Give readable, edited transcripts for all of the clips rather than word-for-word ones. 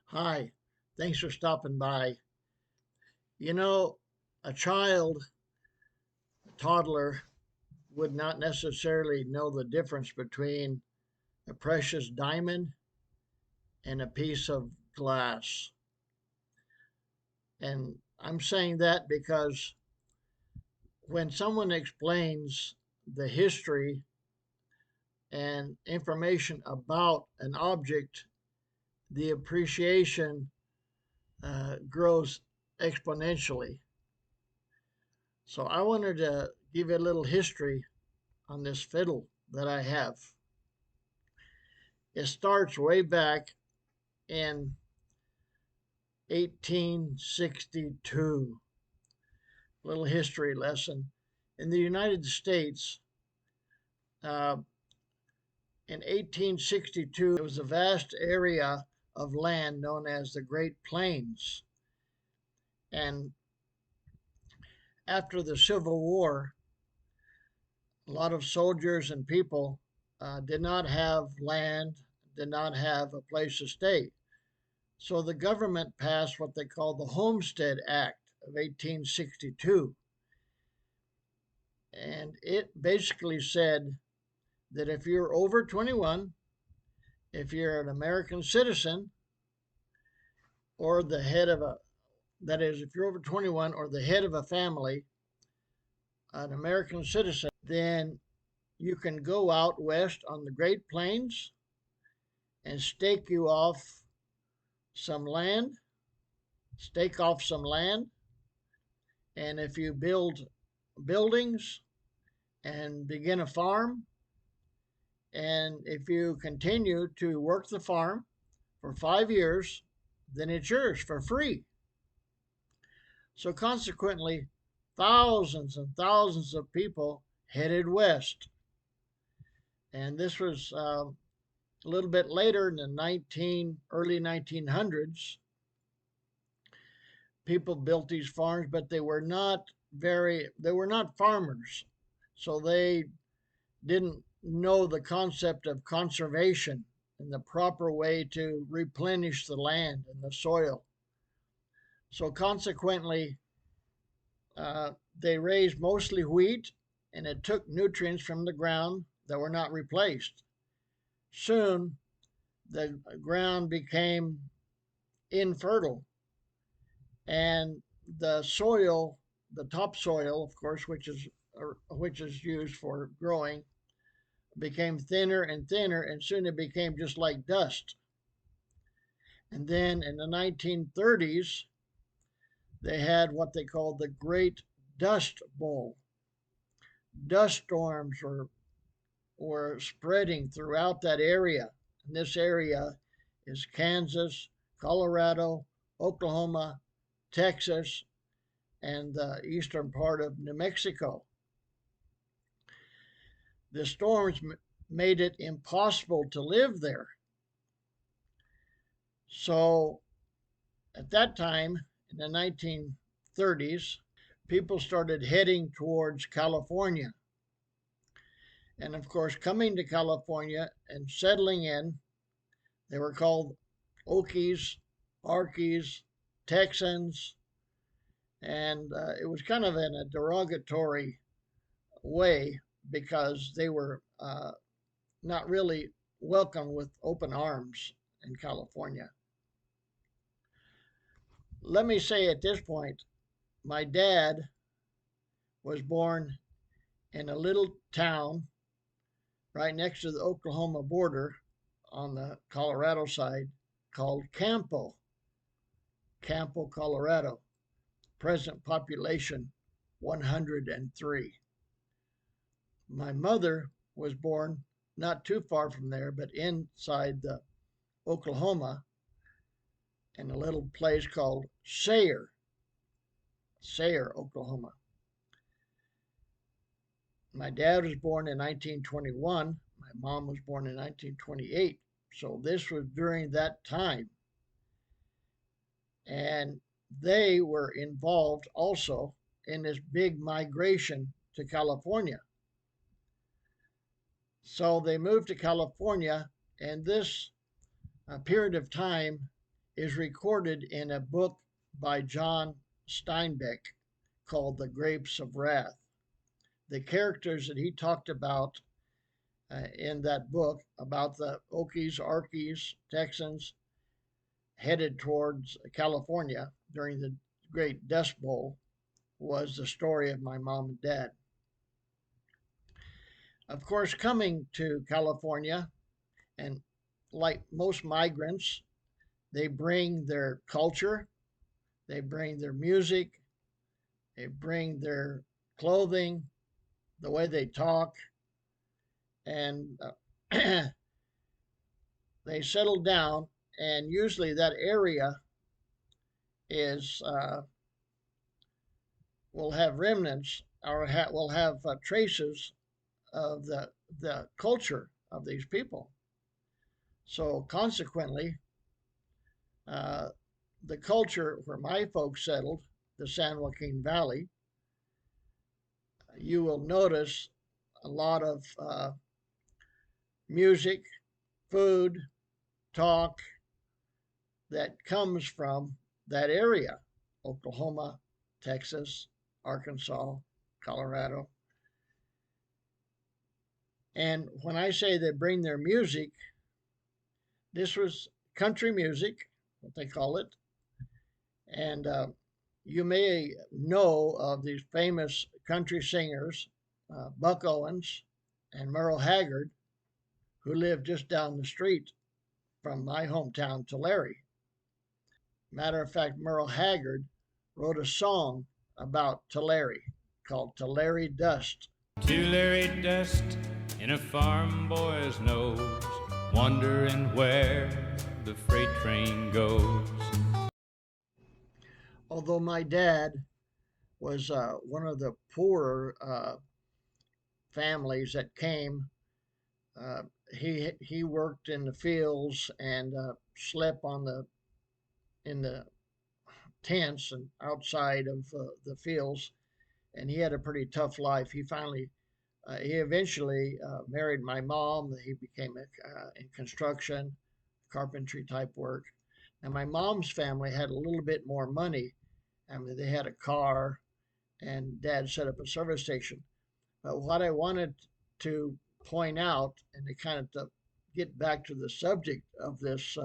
Hi, thanks for stopping by. You know, a child, a toddler, would not necessarily know the difference between a precious diamond and a piece of glass. And I'm saying that because when someone explains the history and information about an object, the appreciation grows exponentially. So I wanted to give you a little history on this fiddle that I have. It starts way back in 1862. Little history lesson. In the United States, uh, in 1862, there was a vast area of land known as the Great Plains. And after the Civil War, a lot of soldiers and people did not have land, did not have a place to stay. So the government passed what they called the Homestead Act of 1862. And it basically said that if you're over 21, if you're an American citizen, or the head of a, that is, if you're over 21 or the head of a family, an American citizen, then you can go out west on the Great Plains and stake off some land. And if you build buildings and begin a farm, and if you continue to work the farm for 5 years, then it's yours for free. So consequently, thousands and thousands of people headed west. And this was a little bit later in the early 1900s. People built these farms, but they were not farmers. So they didn't know the concept of conservation and the proper way to replenish the land and the soil. So consequently, they raised mostly wheat, and it took nutrients from the ground that were not replaced. Soon, the ground became infertile, and the soil, the topsoil, of course, which is used for growing, became thinner and thinner, and soon it became just like dust. And then in the 1930s, they had what they called the Great Dust Bowl. Dust storms were spreading throughout that area. And this area is Kansas, Colorado, Oklahoma, Texas, and the eastern part of New Mexico. The storms made it impossible to live there. So at that time, in the 1930s, people started heading towards California. And of course, coming to California and settling in, they were called Okies, Arkies, Texans, and it was kind of in a derogatory way because they were not really welcome with open arms in California. Let me say at this point, my dad was born in a little town right next to the Oklahoma border on the Colorado side called Campo, Colorado. Present population 103. My mother was born not too far from there, but inside the Oklahoma in a little place called Sayre, Oklahoma. My dad was born in 1921. My mom was born in 1928. So this was during that time. And they were involved also in this big migration to California. So they moved to California, and this period of time is recorded in a book by John Steinbeck called The Grapes of Wrath. The characters that he talked about in that book about the Okies, Arkies, Texans headed towards California during the Great Dust Bowl was the story of my mom and dad. Of course, coming to California, and like most migrants, they bring their culture, they bring their music, they bring their clothing, the way they talk, and they settle down. And usually that area is will have remnants or will have traces of the culture of these people. So consequently, uh, the culture where my folks settled, the San Joaquin Valley, you will notice a lot of music, food, talk that comes from that area: Oklahoma, Texas, Arkansas, Colorado. And when I say they bring their music, this was country music, what they call it. And you may know of these famous country singers, Buck Owens and Merle Haggard, who lived just down the street from my hometown, Tulare. Matter of fact, Merle Haggard wrote a song about Tulare called Tulare Dust. Tulare dust in a farm boy's nose, wondering where the freight train goes. Although my dad was one of the poorer families that came, uh, he worked in the fields and slept on the in the tents and outside of the fields, and he had a pretty tough life. He eventually married my mom. He became in construction, carpentry type work. And my mom's family had a little bit more money. I mean, they had a car, and Dad set up a service station. But what I wanted to point out, and to kind of to get back to the subject of this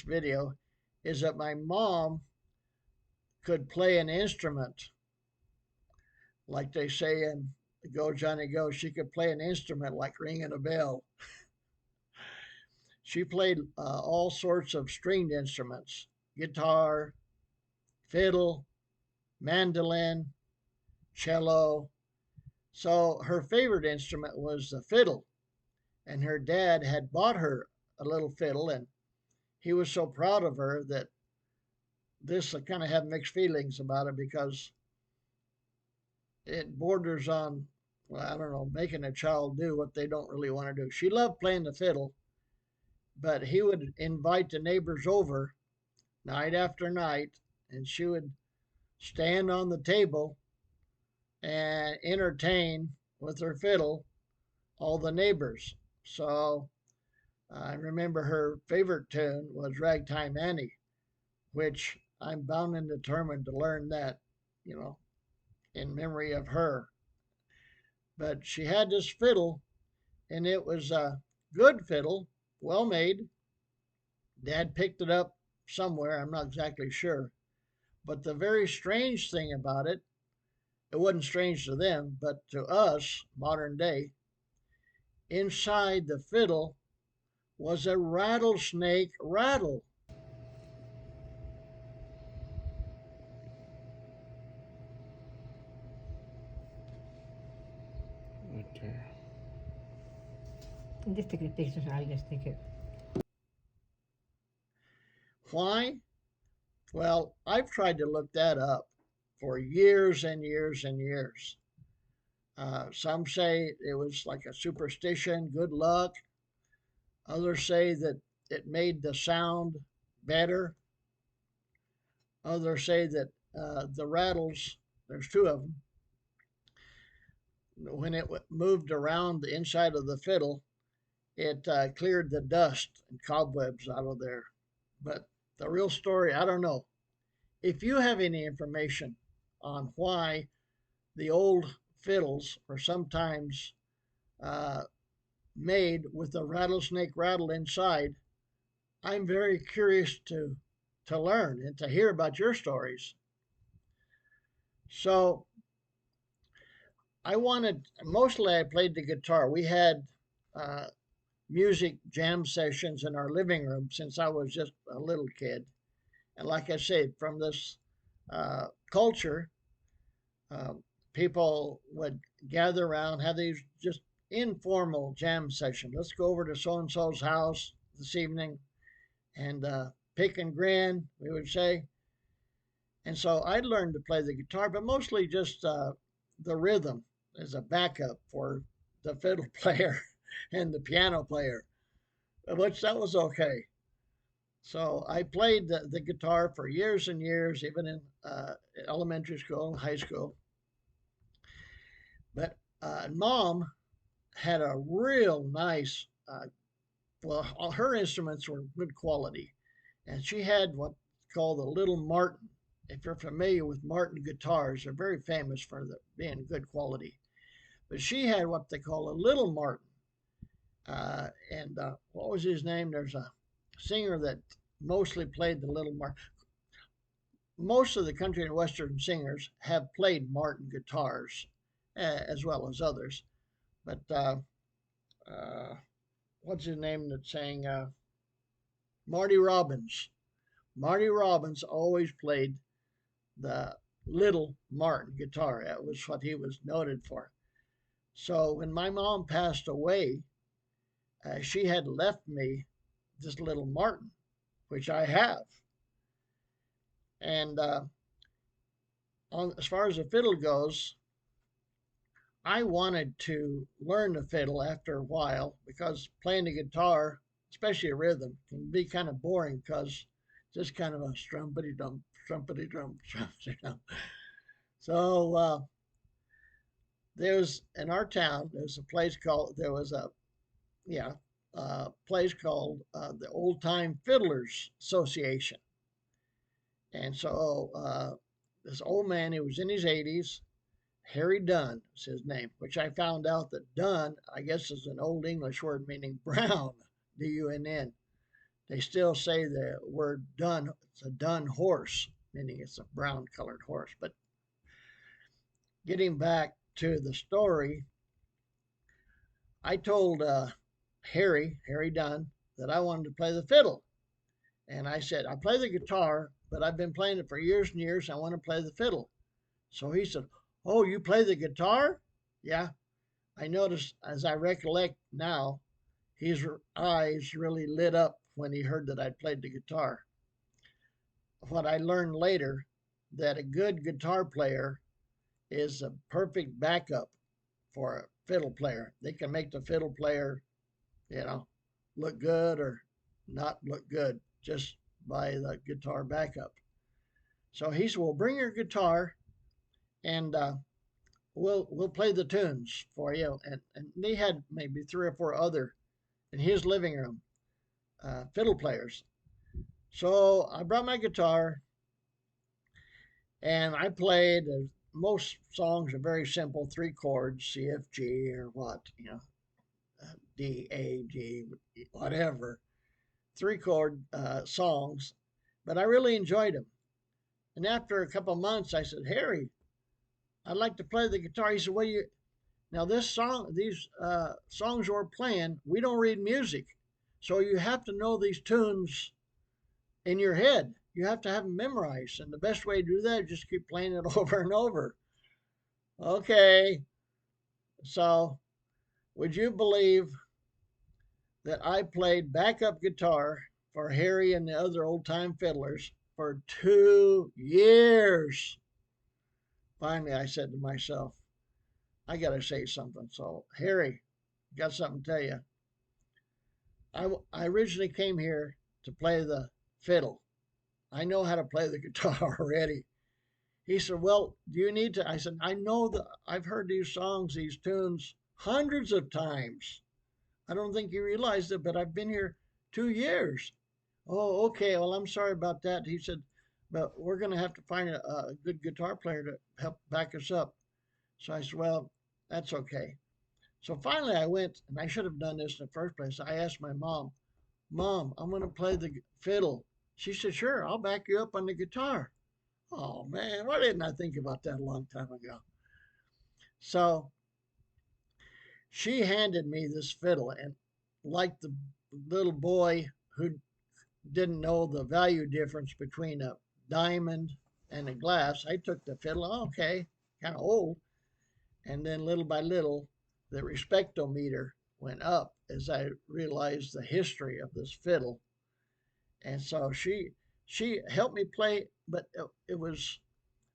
video, is that my mom could play an instrument, like they say in Go Johnny Go. She could play an instrument like ringing a bell. She played all sorts of stringed instruments: guitar, fiddle, mandolin, cello. So her favorite instrument was the fiddle, and her dad had bought her a little fiddle, and he was so proud of her that this I kind of have mixed feelings about it, because it borders on, well, I don't know, making a child do what they don't really want to do. She loved playing the fiddle, but he would invite the neighbors over night after night, and she would stand on the table and entertain with her fiddle all the neighbors. So I remember her favorite tune was Ragtime Annie, which I'm bound and determined to learn that, you know, in memory of her. But she had this fiddle, and it was a good fiddle, well made. Dad picked it up somewhere, I'm not exactly sure. But the very strange thing about it, it wasn't strange to them, but to us, modern day, inside the fiddle was a rattlesnake rattle. Okay. Just take the pictures. I'll just take it. Why? Well, I've tried to look that up for years and years and years. Some say it was like a superstition, good luck. Others say that it made the sound better. Others say that the rattles, there's two of them, when it moved around the inside of the fiddle, it cleared the dust and cobwebs out of there. But the real story, I don't know. If you have any information on why the old fiddles are sometimes uh, made with a rattlesnake rattle inside, I'm very curious to learn and to hear about your stories. So mostly I played the guitar. We had uh, music jam sessions in our living room since I was just a little kid. And like I said, from this culture, uh, people would gather around, have these just informal jam sessions. Let's go over to so and so's house this evening and pick and grin, we would say. And so I learned to play the guitar, but mostly just the rhythm as a backup for the fiddle player and the piano player, which that was okay. So I played the guitar for years and years, even in elementary school and high school. But mom had a real nice, well, all her instruments were good quality. And she had what's called the Little Martin. If you're familiar with Martin guitars, they're very famous for being good quality. But she had what they call a Little Martin. And what was his name? There's a singer that mostly played the Little Martin. Most of the country and western singers have played Martin guitars as well as others. But uh, what's his name that sang Marty Robbins? Marty Robbins always played the Little Martin guitar. That was what he was noted for. So when my mom passed away, she had left me this Little Martin, which I have. And as far as the fiddle goes, I wanted to learn the fiddle after a while because playing the guitar, especially a rhythm, can be kind of boring because just kind of a strumpity dum, strumpity drum, you know. So there's in our town, there's a place called there was a yeah place called the Old Time Fiddlers Association, and so this old man, he was in his 80s. Harry Dunn is his name, which I found out that Dunn, I guess, is an old English word meaning brown, D-U-N-N. They still say the word dun, it's a dun horse, meaning it's a brown colored horse. But getting back to the story, I told Harry Dunn, that I wanted to play the fiddle. And I said, I play the guitar, but I've been playing it for years and years. I want to play the fiddle. So he said, oh, you play the guitar? Yeah. I noticed, as I recollect now, his eyes really lit up when he heard that I played the guitar. What I learned later, that a good guitar player is a perfect backup for a fiddle player. They can make the fiddle player, look good or not look good just by the guitar backup. So he said, well, bring your guitar and we'll play the tunes for you. And they had maybe 3 or 4 other in his living room, fiddle players. So I brought my guitar and I played. Most songs are very simple, 3 chords, C, F, G, or what, D, A, G, whatever. 3 chord songs, but I really enjoyed them. And after a couple of months, I said, Harry, I'd like to play the guitar. He said, now these songs we're playing, we don't read music. So you have to know these tunes in your head. You have to have them memorized. And the best way to do that is just keep playing it over and over. Okay. So would you believe that I played backup guitar for Harry and the other old time fiddlers for 2 years? Finally, I said to myself, I got to say something. So, Harry, got something to tell you. I originally came here to play the fiddle. I know how to play the guitar already. He said, "Well, do you need to?" I said, "I know that I've heard these songs, these tunes, hundreds of times. I don't think you realized it, but I've been here 2 years." "Oh, okay. Well, I'm sorry about that." He said, "But we're going to have to find a good guitar player to help back us up." So I said, "Well, that's okay." So finally, I went, and I should have done this in the first place. I asked my mom, "Mom, I'm going to play the fiddle." She said, "Sure, I'll back you up on the guitar." Oh man, why didn't I think about that a long time ago? So she handed me this fiddle, and like the little boy who didn't know the value difference between a diamond and a glass, I took the fiddle. "Oh, okay, kind of old." And then little by little, the respectometer went up as I realized the history of this fiddle. And so she helped me play, but it was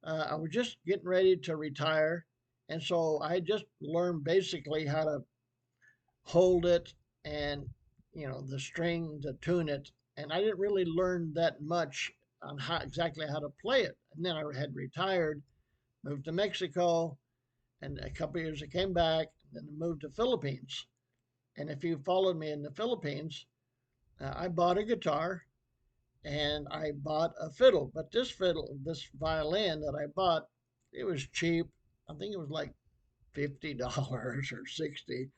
I was just getting ready to retire, and so I just learned basically how to hold it and the string to tune it, and I didn't really learn that much on how exactly how to play it. And then I had retired, moved to Mexico, and a couple of years I came back, and then moved to Philippines. And if you followed me in the Philippines, I bought a guitar and I bought a fiddle. But this fiddle, this violin that I bought, it was cheap. I think it was like $50 or 60,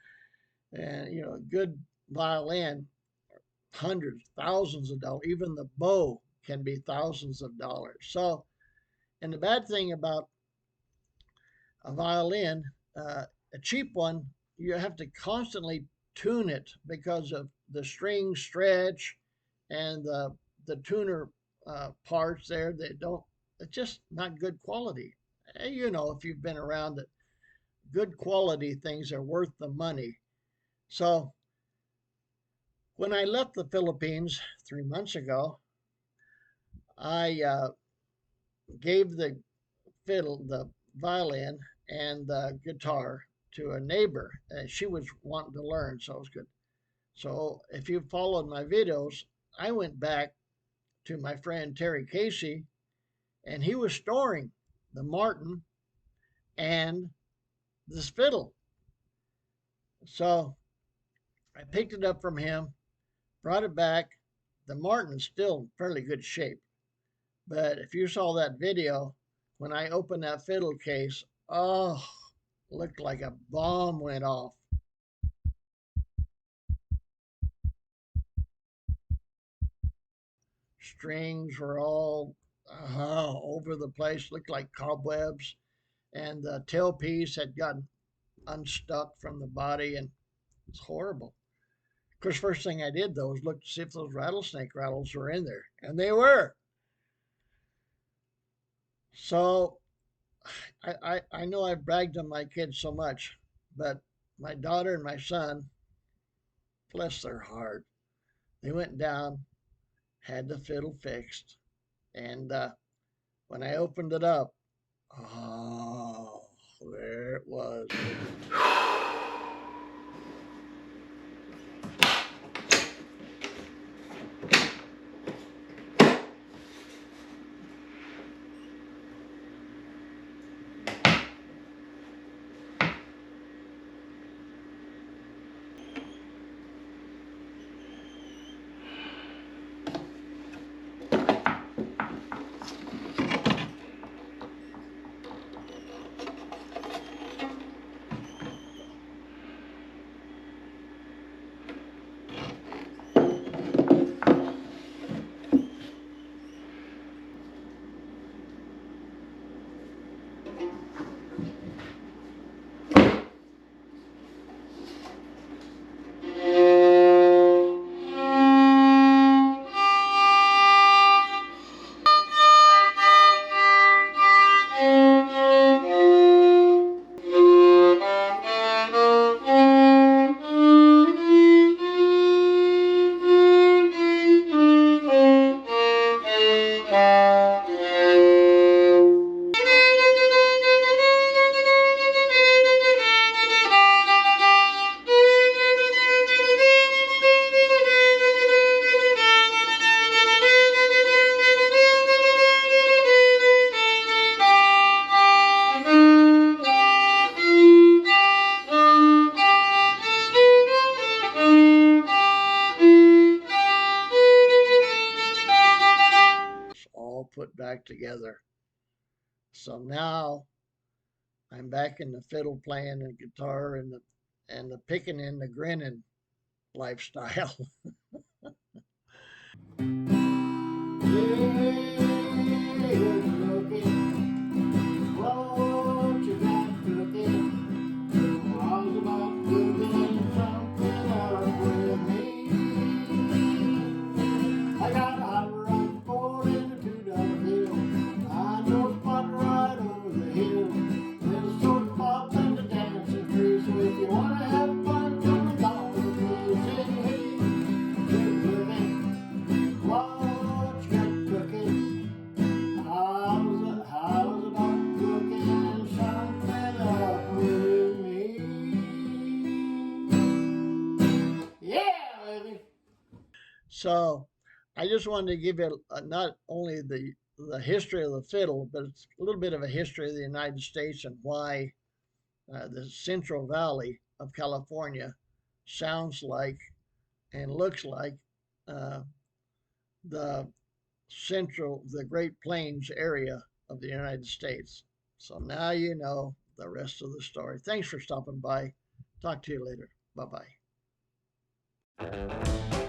and a good violin, hundreds, thousands of dollars. Even the bow can be thousands of dollars. So, and the bad thing about a violin, a cheap one, you have to constantly tune it because of the string stretch and the tuner parts there. They don't. It's just not good quality. If you've been around it, good quality things are worth the money. So when I left the Philippines 3 months ago, I gave the fiddle, the violin, and the guitar to a neighbor. She was wanting to learn, so it was good. So if you followed my videos, I went back to my friend Terry Casey, and he was storing the Martin and this fiddle. So I picked it up from him, brought it back. The Martin's still in fairly good shape. But if you saw that video, when I opened that fiddle case, oh, looked like a bomb went off. Strings were all over the place, looked like cobwebs, and the tailpiece had gotten unstuck from the body, and it's horrible. Of course, first thing I did though was look to see if those rattlesnake rattles were in there, and they were. So I know I've bragged on my kids so much, but my daughter and my son, bless their heart, they went down, had the fiddle fixed, and when I opened it up, oh, there it was. So now I'm back in the fiddle playing and guitar and the picking and the grinning lifestyle. I got a hot rod for in a $2 bill. I know a spot right over the hill. There's a soda pop and a dancing tree. So if you wanna have fun, come along with me. Say hey, good living, what you got cooking? How's about cooking something up with me? Yeah, baby. So I just wanted to give you not only the history of the fiddle, but it's a little bit of a history of the United States and why the Central Valley of California sounds like and looks like uh, the the Great Plains area of the United States. So now you know the rest of the story. Thanks for stopping by. Talk to you later. Bye bye.